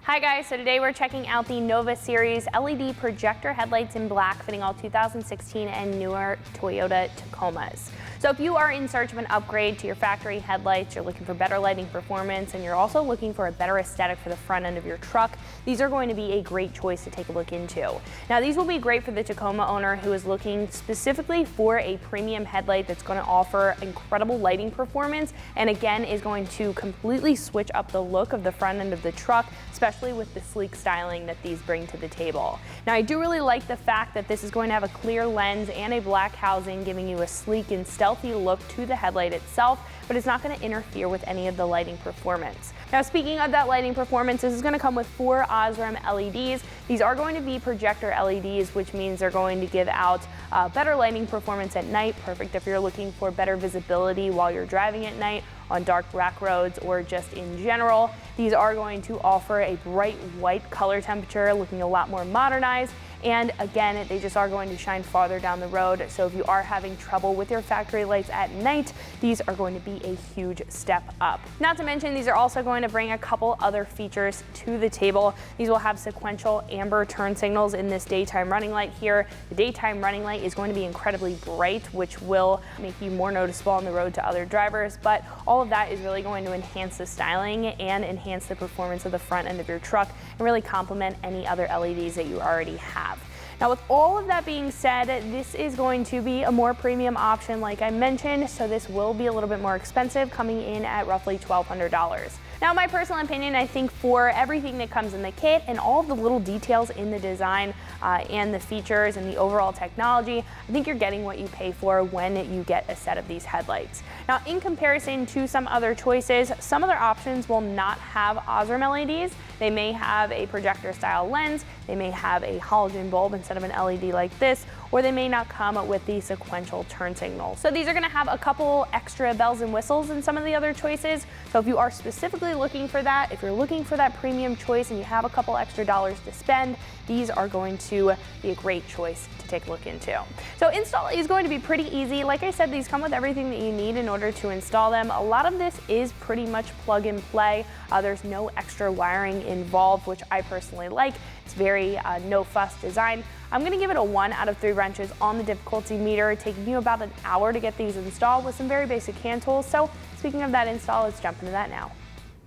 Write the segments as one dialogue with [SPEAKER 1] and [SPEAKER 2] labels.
[SPEAKER 1] Hi guys, so today we're checking out the Nova Series LED projector headlights in black fitting all 2016 and newer Toyota Tacomas. So if you are in search of an upgrade to your factory headlights, you're looking for better lighting performance, and you're also looking for a better aesthetic for the front end of your truck, these are going to be a great choice to take a look into. Now these will be great for the Tacoma owner who is looking specifically for a premium headlight that's going to offer incredible lighting performance and again is going to completely switch up the look of the front end of the truck, especially with the sleek styling that these bring to the table. Now I do really like the fact that this is going to have a clear lens and a black housing, giving you a sleek and stealthy look to the headlight itself, but it's not going to interfere with any of the lighting performance. Now speaking of that lighting performance, this is going to come with 4 Osram LEDs. These are going to be projector LEDs, which means they're going to give out better lighting performance at night, perfect if you're looking for better visibility while you're driving at night on dark back roads or just in general. These are going to offer a bright white color temperature, looking a lot more modernized. And again, they just are going to shine farther down the road. So if you are having trouble with your factory lights at night, these are going to be a huge step up. Not to mention, these are also going to bring a couple other features to the table. These will have sequential amber turn signals in this daytime running light here. The daytime running light is going to be incredibly bright, which will make you more noticeable on the road to other drivers. But all of that is really going to enhance the styling and enhance the performance of the front end of your truck and really complement any other LEDs that you already have. Now with all of that being said, this is going to be a more premium option like I mentioned, so this will be a little bit more expensive, coming in at roughly $1,200. Now in my personal opinion, I think for everything that comes in the kit and all of the little details in the design and the features and the overall technology, I think you're getting what you pay for when you get a set of these headlights. Now in comparison to some other choices, some other options will not have Osram LEDs. They may have a projector style lens, they may have a halogen bulb instead of an LED like this, or they may not come with the sequential turn signal. So these are gonna have a couple extra bells and whistles than some of the other choices. So if you are specifically looking for that, if you're looking for that premium choice and you have a couple extra dollars to spend, these are going to be a great choice to take a look into. So install is going to be pretty easy. Like I said, these come with everything that you need in order to install them. A lot of this is pretty much plug and play. There's no extra wiring involved, which I personally like. It's very no fuss design. I'm gonna give it a 1 out of 3 wrenches on the difficulty meter, taking you about an hour to get these installed with some very basic hand tools. So speaking of that install, let's jump into that now.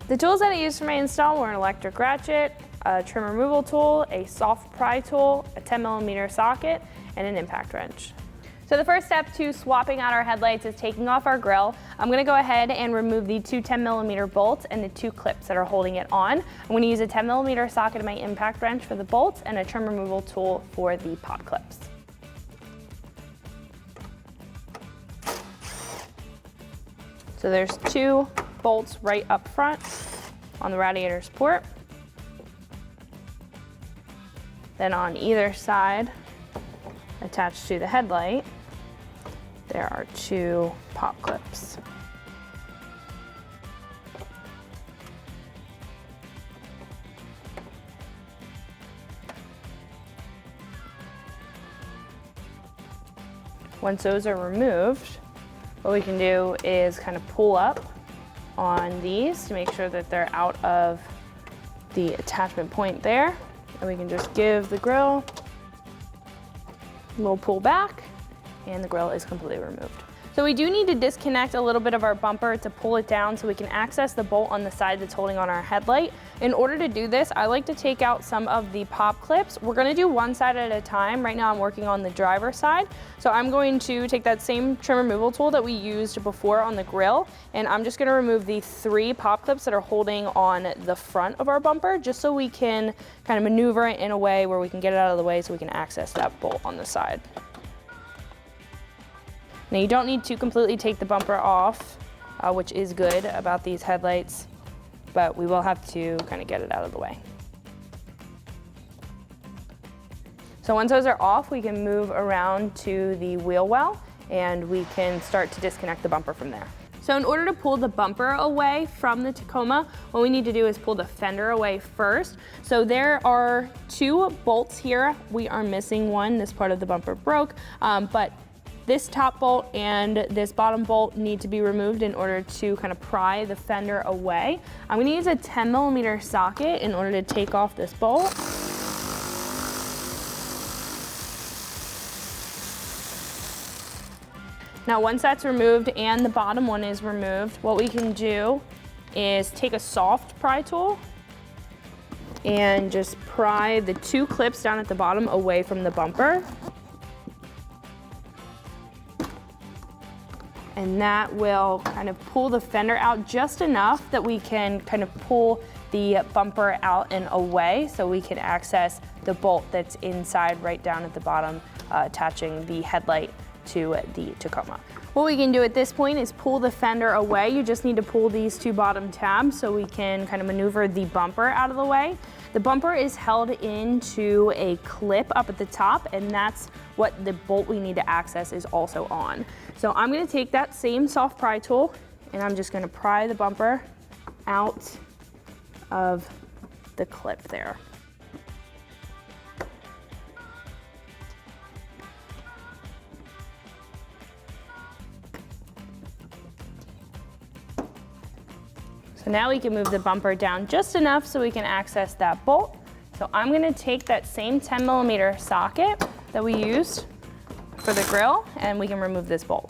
[SPEAKER 1] The tools that I used for my install were an electric ratchet, a trim removal tool, a soft pry tool, a 10mm socket, and an impact wrench. So the first step to swapping out our headlights is taking off our grill. I'm gonna go ahead and remove the 2 10mm bolts and the 2 clips that are holding it on. I'm gonna use a 10mm socket in my impact wrench for the bolts and a trim removal tool for the pod clips. So there's 2 bolts right up front on the radiator support. Then on either side, attached to the headlight, there are 2 pop clips. Once those are removed, what we can do is kind of pull up on these to make sure that they're out of the attachment point there. And we can just give the grill a little pull back, and the grill is completely removed. So we do need to disconnect a little bit of our bumper to pull it down so we can access the bolt on the side that's holding on our headlight. In order to do this, I like to take out some of the pop clips. We're gonna do one side at a time. Right now I'm working on the driver's side. So I'm going to take that same trim removal tool that we used before on the grill, and I'm just gonna remove the 3 pop clips that are holding on the front of our bumper, just so we can kind of maneuver it in a way where we can get it out of the way so we can access that bolt on the side. Now you don't need to completely take the bumper off, which is good about these headlights, but we will have to kind of get it out of the way. So once those are off, we can move around to the wheel well and we can start to disconnect the bumper from there. So in order to pull the bumper away from the Tacoma, what we need to do is pull the fender away first. So there are 2 bolts here. We are missing one. This part of the bumper broke, but this top bolt and this bottom bolt need to be removed in order to kind of pry the fender away. I'm gonna use a 10mm socket in order to take off this bolt. Now once that's removed and the bottom one is removed, what we can do is take a soft pry tool and just pry the 2 clips down at the bottom away from the bumper. And that will kind of pull the fender out just enough that we can kind of pull the bumper out and away so we can access the bolt that's inside right down at the bottom, attaching the headlight to the Tacoma. What we can do at this point is pull the fender away. You just need to pull these 2 bottom tabs so we can kind of maneuver the bumper out of the way. The bumper is held into a clip up at the top, and that's what the bolt we need to access is also on. So I'm gonna take that same soft pry tool and I'm just gonna pry the bumper out of the clip there. So now we can move the bumper down just enough so we can access that bolt. So I'm gonna take that same 10mm socket that we used for the grill and we can remove this bolt.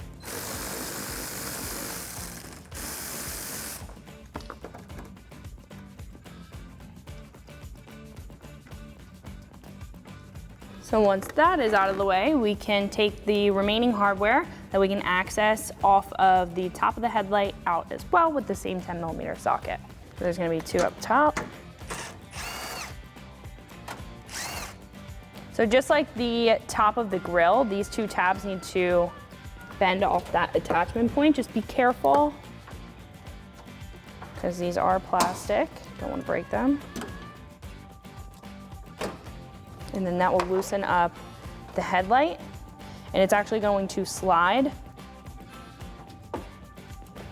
[SPEAKER 1] So once that is out of the way, we can take the remaining hardware that we can access off of the top of the headlight out as well with the same 10mm socket. So there's gonna be 2 up top. So just like the top of the grill, these 2 tabs need to bend off that attachment point. Just be careful because these are plastic. Don't want to break them. And then that will loosen up the headlight, and it's actually going to slide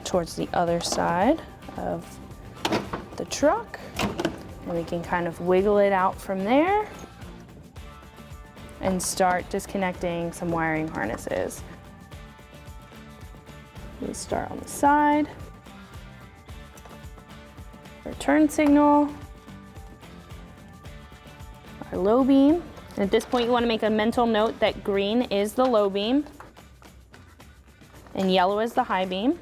[SPEAKER 1] towards the other side of the truck. And we can kind of wiggle it out from there and start disconnecting some wiring harnesses. We start on the side. Our turn signal. Our low beam. And at this point you want to make a mental note that green is the low beam and yellow is the high beam.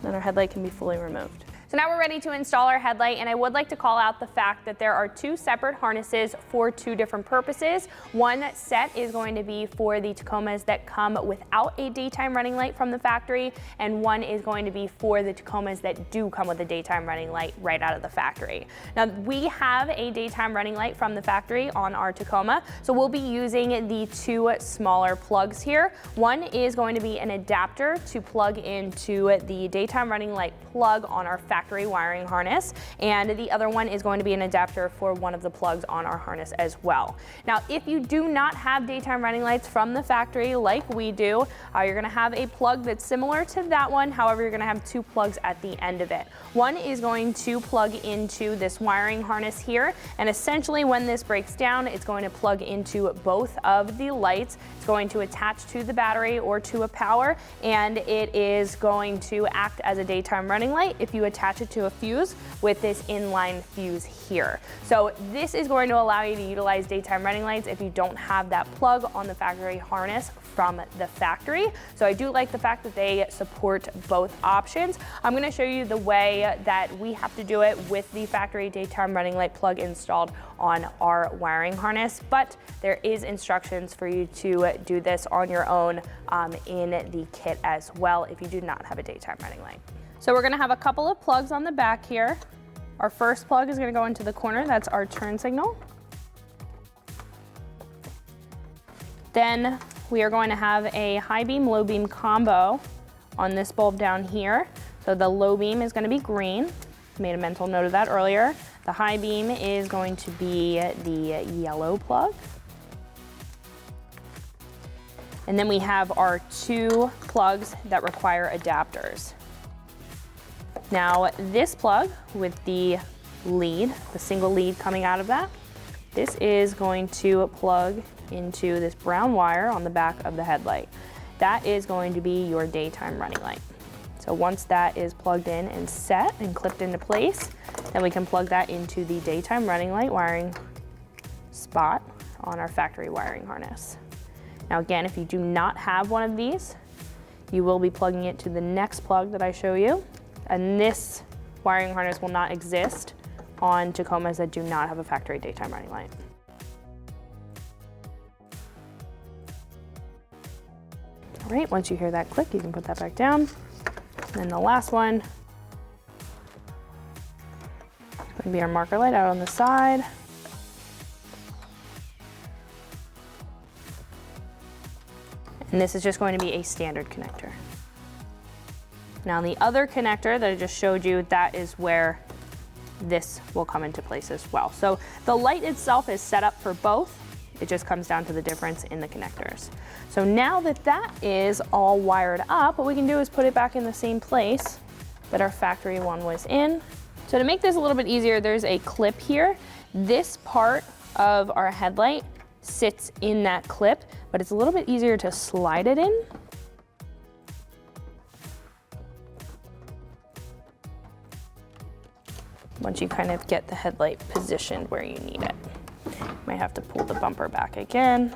[SPEAKER 1] Then our headlight can be fully removed. So now we're ready to install our headlight, and I would like to call out the fact that there are 2 separate harnesses for 2 different purposes. One set is going to be for the Tacomas that come without a daytime running light from the factory, and one is going to be for the Tacomas that do come with a daytime running light right out of the factory. Now we have a daytime running light from the factory on our Tacoma, so we'll be using the 2 smaller plugs here. One is going to be an adapter to plug into the daytime running light plug on our factory wiring harness, and the other one is going to be an adapter for one of the plugs on our harness as well. Now, if you do not have daytime running lights from the factory like we do, you're gonna have a plug that's similar to that one. However, you're gonna have 2 plugs at the end of it. One is going to plug into this wiring harness here, and essentially when this breaks down, it's going to plug into both of the lights. It's going to attach to the battery or to a power, and it is going to act as a daytime running light if you attach it to a fuse with this inline fuse here. So this is going to allow you to utilize daytime running lights if you don't have that plug on the factory harness from the factory. So I do like the fact that they support both options. I'm going to show you the way that we have to do it with the factory daytime running light plug installed on our wiring harness, but there is instructions for you to do this on your own in the kit as well if you do not have a daytime running light. So we're gonna have a couple of plugs on the back here. Our first plug is gonna go into the corner, that's our turn signal. Then we are going to have a high beam, low beam combo on this bulb down here. So the low beam is gonna be green. Made a mental note of that earlier. The high beam is going to be the yellow plug. And then we have our 2 plugs that require adapters. Now this plug with the lead, the single lead coming out of that, this is going to plug into this brown wire on the back of the headlight. That is going to be your daytime running light. So once that is plugged in and set and clipped into place, then we can plug that into the daytime running light wiring spot on our factory wiring harness. Now again, if you do not have one of these, you will be plugging it to the next plug that I show you. And this wiring harness will not exist on Tacomas that do not have a factory daytime running light. All right, once you hear that click, you can put that back down. And then the last one, it's going to be our marker light out on the side. And this is just going to be a standard connector. Now the other connector that I just showed you, that is where this will come into place as well. So the light itself is set up for both. It just comes down to the difference in the connectors. So now that that is all wired up, what we can do is put it back in the same place that our factory one was in. So to make this a little bit easier, there's a clip here. This part of our headlight sits in that clip, but it's a little bit easier to slide it in. Once you kind of get the headlight positioned where you need it. Might have to pull the bumper back again.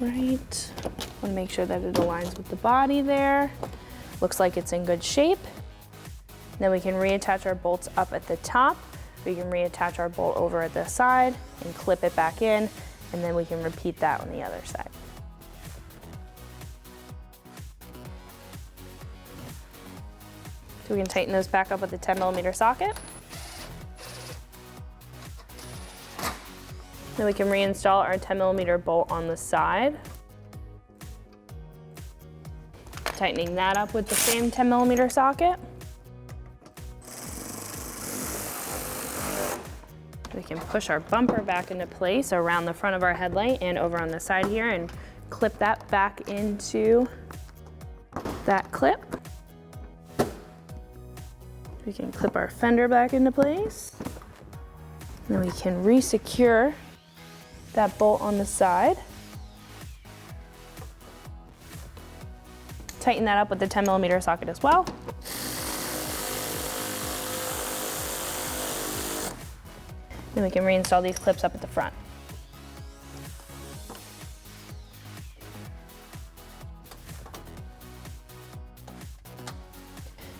[SPEAKER 1] Right, want to make sure that it aligns with the body there. Looks like it's in good shape. Then we can reattach our bolts up at the top. We can reattach our bolt over at the side and clip it back in, and then we can repeat that on the other side. So we can tighten those back up with the 10mm socket. Then we can reinstall our 10mm bolt on the side. Tightening that up with the same 10mm socket. We can push our bumper back into place around the front of our headlight and over on the side here and clip that back into that clip. We can clip our fender back into place. Then we can re-secure that bolt on the side. Tighten that up with the 10mm socket as well. Then we can reinstall these clips up at the front.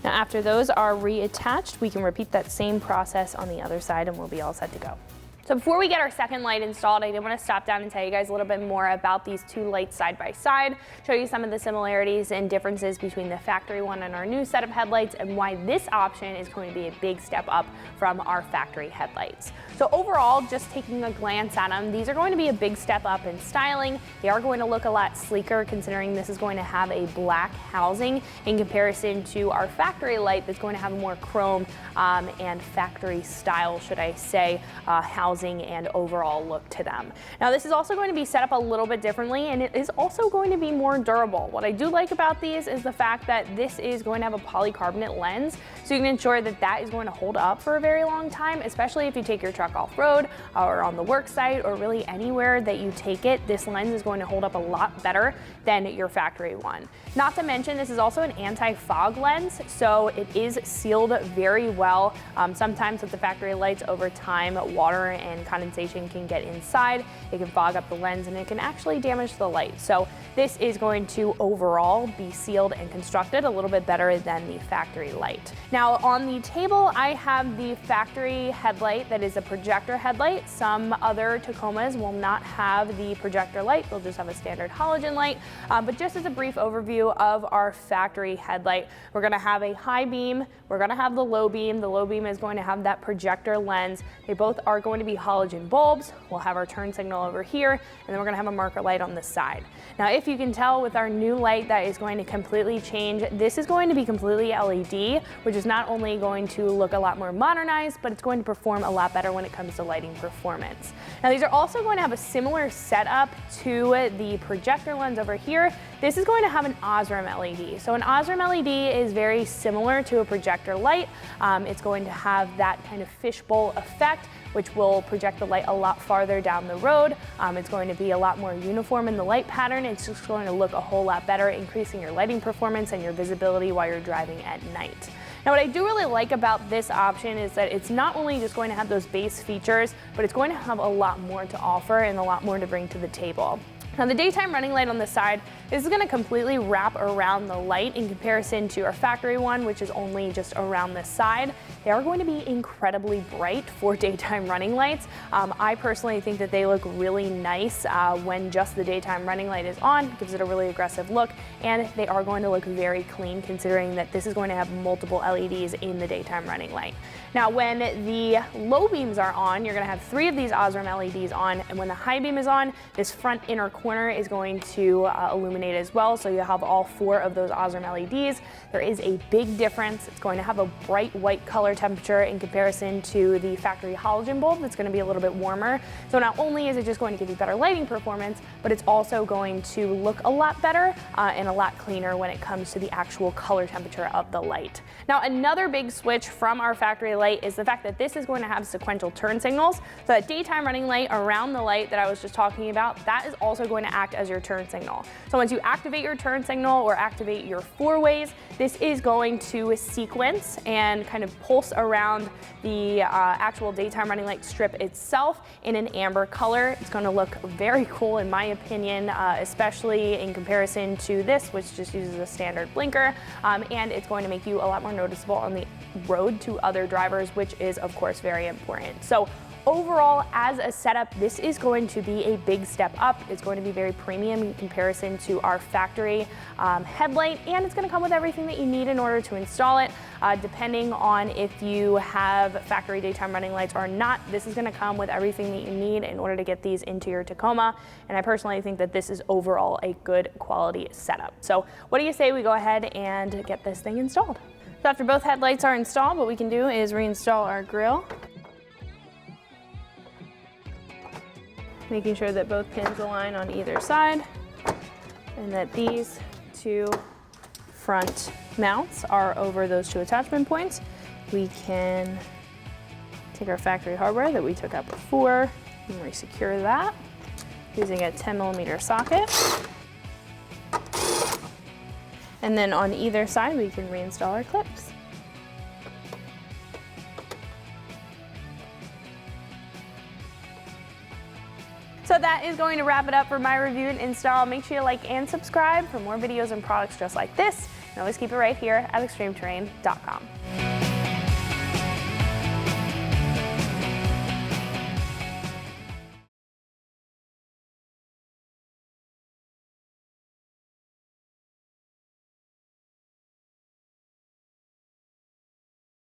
[SPEAKER 1] Now after those are reattached, we can repeat that same process on the other side and we'll be all set to go. So before we get our second light installed, I did want to stop down and tell you guys a little bit more about these two lights side by side, show you some of the similarities and differences between the factory one and our new set of headlights, and why this option is going to be a big step up from our factory headlights. So overall, just taking a glance at them, these are going to be a big step up in styling. They are going to look a lot sleeker, considering this is going to have a black housing in comparison to our factory light that's going to have a more chrome and factory style, should I say, housing and overall look to them. Now this is also going to be set up a little bit differently, and it is also going to be more durable. What I do like about these is the fact that this is going to have a polycarbonate lens, so you can ensure that that is going to hold up for a very long time, especially if you take your truck off-road or on the work site or really anywhere that you take it. This lens is going to hold up a lot better than your factory one. Not to mention, this is also an anti-fog lens, so it is sealed very well. Sometimes with the factory lights, over time, water and condensation can get inside. It can fog up the lens and it can actually damage the light. So this is going to overall be sealed and constructed a little bit better than the factory light. Now on the table, I have the factory headlight that is a projector headlight. Some other Tacomas will not have the projector light. They'll just have a standard halogen light. But just as a brief overview of our factory headlight, we're gonna have a high beam, we're gonna have the low beam. The low beam is going to have that projector lens. They both are going to be factory halogen bulbs. We'll have our turn signal over here, and then we're gonna have a marker light on this side. Now, if you can tell with our new light that is going to completely change, this is going to be completely LED, which is not only going to look a lot more modernized, but it's going to perform a lot better when it comes to lighting performance. Now, these are also going to have a similar setup to the projector lens over here. This is going to have an Osram LED. So an Osram LED is very similar to a projector light. It's going to have that kind of fishbowl effect, which will project the light a lot farther down the road. It's going to be a lot more uniform in the light pattern. It's just going to look a whole lot better, increasing your lighting performance and your visibility while you're driving at night. Now, what I do really like about this option is that it's not only just going to have those base features, but it's going to have a lot more to offer and a lot more to bring to the table. Now, the daytime running light on the side, this is going to completely wrap around the light in comparison to our factory one, which is only just around the side. They are going to be incredibly bright for daytime running lights. I personally think that they look really nice when just the daytime running light is on. It gives it a really aggressive look, and they are going to look very clean considering that this is going to have multiple LEDs in the daytime running light. Now, when the low beams are on, you're going to have 3 of these Osram LEDs on, and when the high beam is on, this front inner corner is going to illuminate as well, so you have all 4 of those Osram LEDs. There is a big difference. It's going to have a bright white color temperature in comparison to the factory halogen bulb that's going to be a little bit warmer. So not only is it just going to give you better lighting performance, but it's also going to look a lot better and a lot cleaner when it comes to the actual color temperature of the light. Now, another big switch from our factory light is the fact that this is going to have sequential turn signals. So that daytime running light around the light that I was just talking about, that is also going to act as your turn signal. So once you activate your turn signal or activate your 4-ways, this is going to sequence and kind of pulse around the actual daytime running light strip itself in an amber color. It's going to look very cool in my opinion, especially in comparison to this, which just uses a standard blinker, and it's going to make you a lot more noticeable on the road to other drivers, which is of course very important. So overall, as a setup, this is going to be a big step up. It's going to be very premium in comparison to our factory headlight, and it's going to come with everything that you need in order to install it. Depending on if you have factory daytime running lights or not, this is going to come with everything that you need in order to get these into your Tacoma, and I personally think that this is overall a good quality setup. So what do you say we go ahead and get this thing installed? So after both headlights are installed, what we can do is reinstall our grille, making sure that both pins align on either side and that these 2 front mounts are over those 2 attachment points. We can take our factory hardware that we took out before and resecure that using a 10mm socket. And then on either side, we can reinstall our clips. So that is going to wrap it up for my review and install. Make sure you like and subscribe for more videos and products just like this. And always keep it right here at extremeterrain.com.